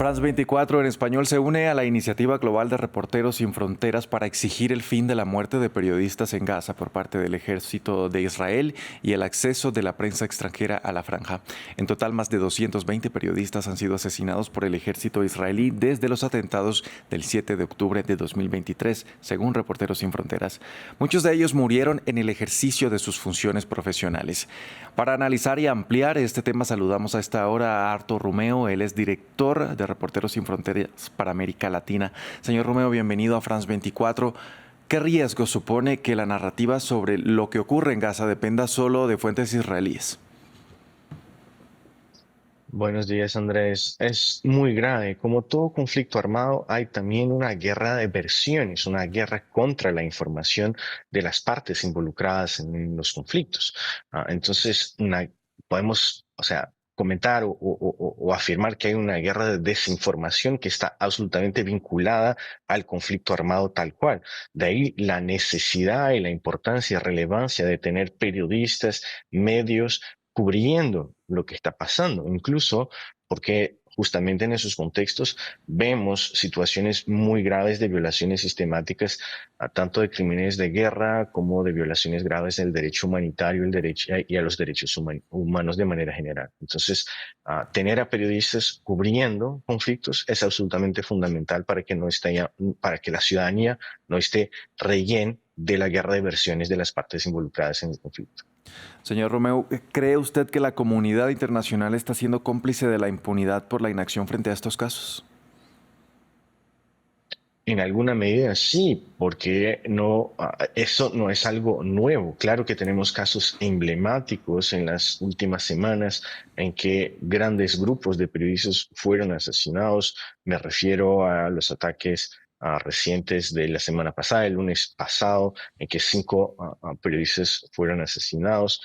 France 24 en español se une a la iniciativa global de Reporteros Sin Fronteras para exigir el fin de la muerte de periodistas en Gaza por parte del ejército de Israel y el acceso de la prensa extranjera a la franja. En total, más de 220 periodistas han sido asesinados por el ejército israelí desde los atentados del 7 de octubre de 2023, según Reporteros Sin Fronteras. Muchos de ellos murieron en el ejercicio de sus funciones profesionales. Para analizar y ampliar este tema, saludamos a esta hora a Artur Romeo. Él es director de Reporteros Sin Fronteras para América Latina. Señor Romeo, bienvenido a France 24. ¿Qué riesgo supone que la narrativa sobre lo que ocurre en Gaza dependa solo de fuentes israelíes? Buenos días, Andrés. Es muy grave. Como todo conflicto armado, hay también una guerra de versiones, una guerra contra la información de las partes involucradas en los conflictos. Entonces, podemos, o sea, comentar o afirmar que hay una guerra de desinformación que está absolutamente vinculada al conflicto armado tal cual. De ahí la necesidad y la importancia y relevancia de tener periodistas, medios, cubriendo lo que está pasando, incluso porque justamente en esos contextos vemos situaciones muy graves de violaciones sistemáticas, tanto de crímenes de guerra como de violaciones graves del derecho humanitario el derecho, y a los derechos humanos de manera general. Entonces, tener a periodistas cubriendo conflictos es absolutamente fundamental para que para que la ciudadanía no esté rehén de la guerra de versiones de las partes involucradas en el conflicto. Señor Romeo, ¿cree usted que la comunidad internacional está siendo cómplice de la impunidad por la inacción frente a estos casos? En alguna medida sí, porque eso no es algo nuevo. Claro que tenemos casos emblemáticos en las últimas semanas en que grandes grupos de periodistas fueron asesinados. Me refiero a los ataques recientes de la semana pasada, el lunes pasado, en que cinco periodistas fueron asesinados.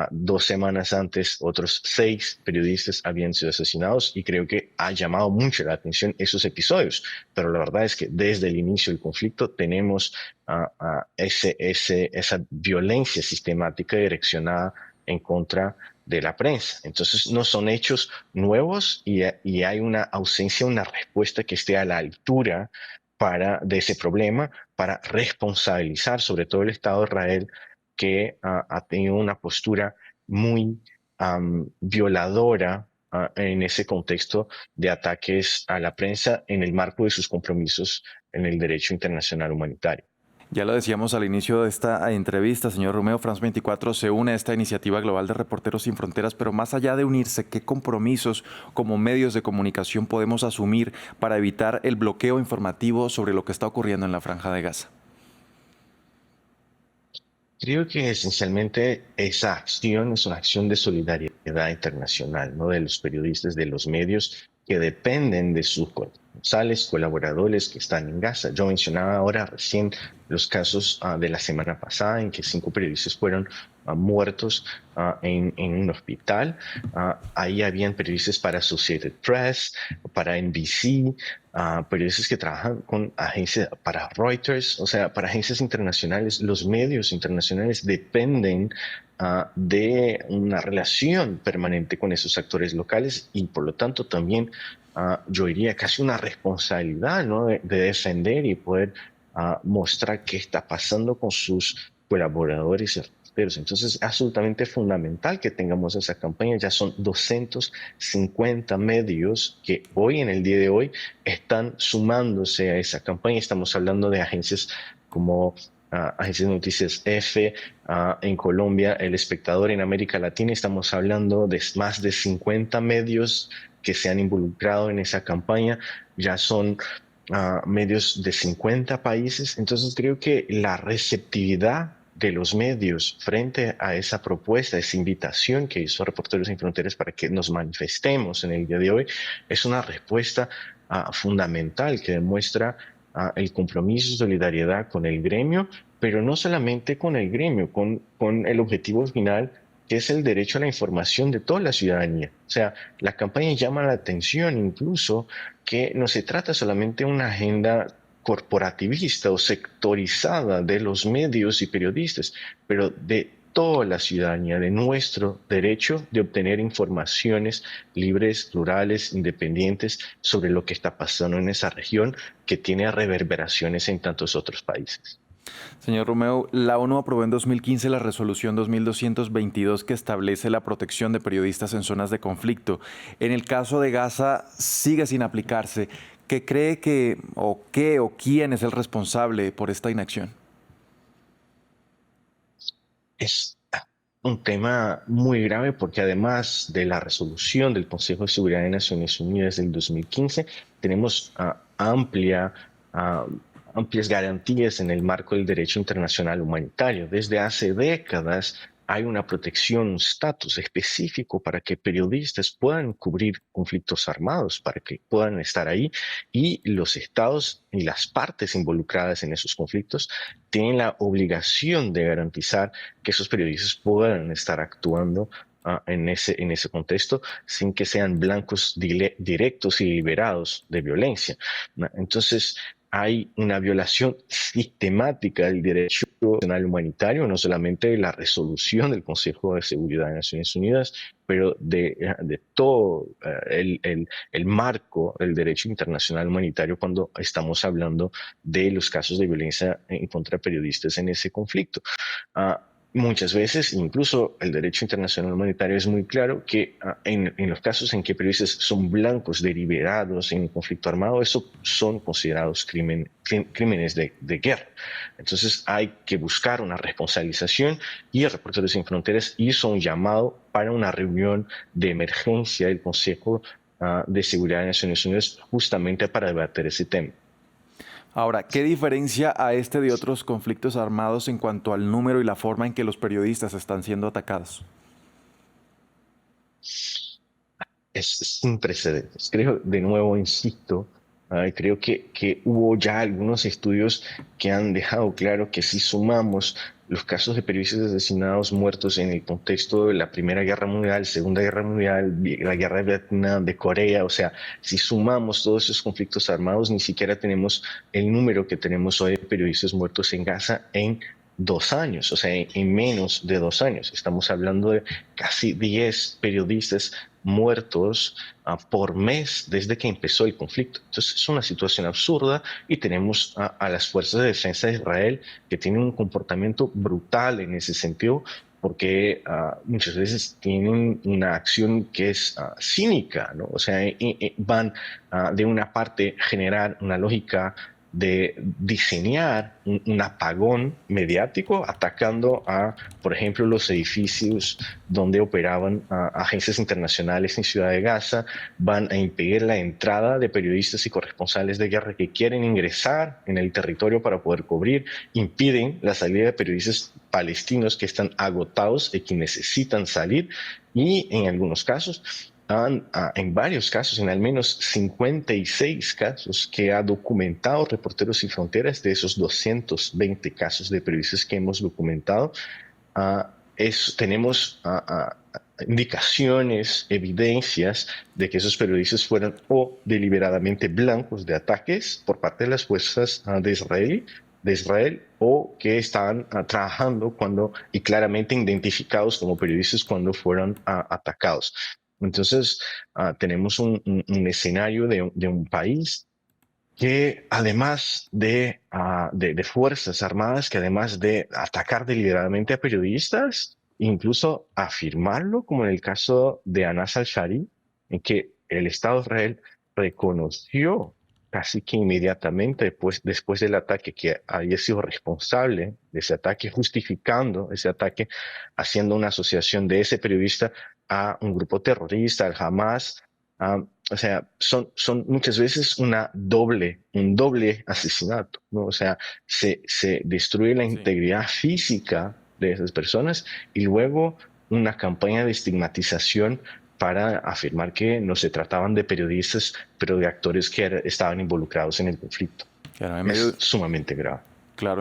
2 semanas antes, otros 6 periodistas habían sido asesinados y creo que ha llamado mucho la atención esos episodios, pero la verdad es que desde el inicio del conflicto tenemos esa violencia sistemática direccionada en contra de la prensa. Entonces, no son hechos nuevos y hay una ausencia, una respuesta que esté a la altura de ese problema, para responsabilizar sobre todo el Estado de Israel, que ha tenido una postura muy violadora en ese contexto de ataques a la prensa en el marco de sus compromisos en el derecho internacional humanitario. Ya lo decíamos al inicio de esta entrevista, señor Romeo, France 24 se une a esta iniciativa global de Reporteros Sin Fronteras, pero más allá de unirse, ¿qué compromisos como medios de comunicación podemos asumir para evitar el bloqueo informativo sobre lo que está ocurriendo en la Franja de Gaza? Creo que esencialmente esa acción es una acción de solidaridad internacional, ¿no? De los periodistas, de los medios que dependen de sus corresponsales, colaboradores que están en Gaza. Yo mencionaba ahora recién los casos de la semana pasada en que 5 periodistas fueron muertos en un hospital. Ahí habían periodistas para Associated Press, para NBC, periodistas que trabajan con agencias, para Reuters, o sea, para agencias internacionales. Los medios internacionales dependen de una relación permanente con esos actores locales y por lo tanto también yo diría casi una responsabilidad, ¿no? De defender y poder mostrar qué está pasando con sus colaboradores y reporteros. Entonces, es absolutamente fundamental que tengamos esa campaña. Ya son 250 medios que hoy, en el día de hoy, están sumándose a esa campaña. Estamos hablando de agencias como Agencias de Noticias F, en Colombia, El Espectador en América Latina. Estamos hablando de más de 50 medios que se han involucrado en esa campaña. Ya son medios de 50 países. Entonces creo que la receptividad de los medios frente a esa propuesta, esa invitación que hizo Reporteros Sin Fronteras para que nos manifestemos en el día de hoy, es una respuesta fundamental que demuestra el compromiso y solidaridad con el gremio, pero no solamente con el gremio, con el objetivo final, que es el derecho a la información de toda la ciudadanía. O sea, la campaña llama la atención incluso que no se trata solamente de una agenda corporativista o sectorizada de los medios y periodistas, pero de toda la ciudadanía de nuestro derecho de obtener informaciones libres, plurales, independientes sobre lo que está pasando en esa región que tiene reverberaciones en tantos otros países. Señor Romeo, la ONU aprobó en 2015 la resolución 2222 que establece la protección de periodistas en zonas de conflicto. En el caso de Gaza sigue sin aplicarse. ¿Qué cree que o qué o quién es el responsable por esta inacción? Es un tema muy grave porque además de la resolución del Consejo de Seguridad de Naciones Unidas del 2015, tenemos ah, amplias garantías en el marco del derecho internacional humanitario. Desde hace décadas hay una protección, un estatus específico para que periodistas puedan cubrir conflictos armados, para que puedan estar ahí y los estados y las partes involucradas en esos conflictos tienen la obligación de garantizar que esos periodistas puedan estar actuando en ese contexto sin que sean blancos directos y liberados de violencia, ¿no? Entonces, hay una violación sistemática del derecho internacional humanitario, no solamente de la resolución del Consejo de Seguridad de Naciones Unidas, pero de todo el marco del derecho internacional humanitario cuando estamos hablando de los casos de violencia en contra de periodistas en ese conflicto. Muchas veces, incluso el derecho internacional humanitario es muy claro que en los casos en que periodistas son blancos deliberados en un conflicto armado, eso son considerados crímenes de guerra. Entonces hay que buscar una responsabilización y Reporteros Sin Fronteras hizo un llamado para una reunión de emergencia del Consejo de Seguridad de Naciones Unidas justamente para debatir ese tema. Ahora, ¿qué diferencia a este de otros conflictos armados en cuanto al número y la forma en que los periodistas están siendo atacados? Es sin precedentes. Creo, de nuevo, insisto, creo que hubo ya algunos estudios que han dejado claro que si sumamos los casos de periodistas asesinados muertos en el contexto de la Primera Guerra Mundial, Segunda Guerra Mundial, la Guerra de Vietnam, de Corea, o sea, si sumamos todos esos conflictos armados, ni siquiera tenemos el número que tenemos hoy de periodistas muertos en Gaza en 2 años, o sea, en menos de 2 años. Estamos hablando de casi 10 periodistas muertos por mes desde que empezó el conflicto. Entonces es una situación absurda y tenemos a las fuerzas de defensa de Israel que tienen un comportamiento brutal en ese sentido porque muchas veces tienen una acción que es cínica, ¿no? O sea, van de una parte generar una lógica de diseñar un apagón mediático atacando a, por ejemplo, los edificios donde operaban agencias internacionales en Ciudad de Gaza, van a impedir la entrada de periodistas y corresponsales de guerra que quieren ingresar en el territorio para poder cubrir, impiden la salida de periodistas palestinos que están agotados y que necesitan salir y en algunos casos en varios casos, en al menos 56 casos que ha documentado Reporteros Sin Fronteras, de esos 220 casos de periodistas que hemos documentado, tenemos indicaciones, evidencias de que esos periodistas fueron o deliberadamente blancos de ataques por parte de las fuerzas de Israel o que estaban trabajando y claramente identificados como periodistas cuando fueron atacados. Entonces, tenemos un escenario de un país que además de fuerzas armadas, que además de atacar deliberadamente a periodistas, incluso afirmarlo, como en el caso de Anas al-Shari, en que el Estado de Israel reconoció casi que inmediatamente después del ataque que había sido responsable de ese ataque, justificando ese ataque, haciendo una asociación de ese periodista a un grupo terrorista, al Hamas. O sea, son muchas veces un doble asesinato, ¿no? O sea, se destruye la Sí. integridad física de esas personas y luego una campaña de estigmatización para afirmar que no se trataban de periodistas, pero de actores que estaban involucrados en el conflicto. Claro, en Es medio, sumamente grave. claro,